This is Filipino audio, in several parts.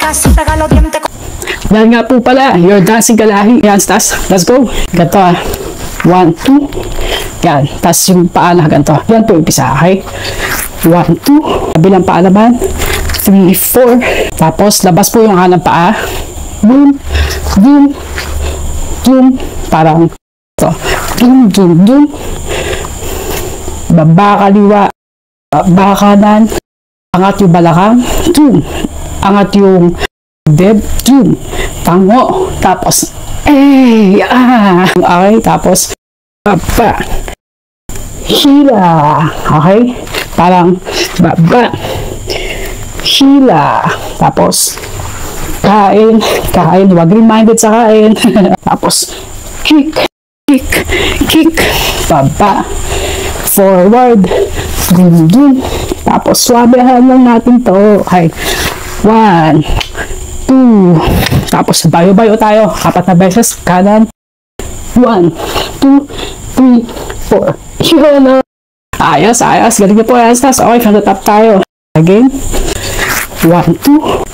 así pega los dientes. Yan nga po pala, your dancing kalahi. Yan, tas, let's go. Ganito 1, 2. Yan, tas yung paa na ganito. Yan po umpisa, okay? 1, 2. Kabilang paa naman. 3, 4. Tapos, labas po yung hanang paa. Boom, boom, boom. Parang ito. Boom, boom, boom. Baba kaliwa. Baba kanan. Angat yung balakang. Boom. Angat yung dib. Boom. Tango. Tapos, okay, tapos, baba. Hila. Okay? Parang, baba. Hila. Tapos, kain. Huwag reminded sa kain. Tapos, kick. Baba. Forward. Dum. Tapos, swabehan lang natin to. Okay. 1, 2. Tapos, bayo-bayo tayo. 4 na beses. Kanan. 1, 2, 3, 4. Yun. Ayos. Galing na po. Ayos. Okay, from the top tayo. Again. 1, 2,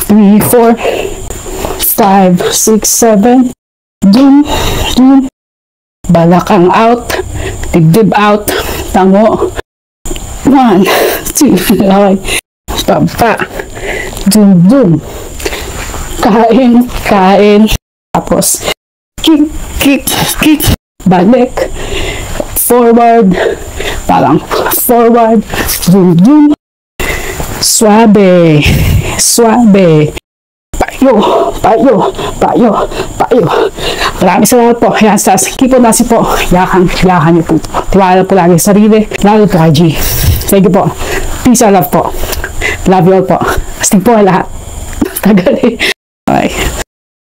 3, 4, 5, 6, 7. Dum. Balakang out. Dibdib out. Tango. 1, 2. Okay. Baba. Dum. Kain. Tapos, kick. Balik. Forward. Parang forward. Dum. Suabe. Payo. Maraming salamat po. Yan, stars. Keep on dancing po. Yakan niyo po. Tiwala po lagi sa sarili. Lalo po kay G. Thank you po. Peace and love po. Love you all po. Astig po lahat. Tagal eh.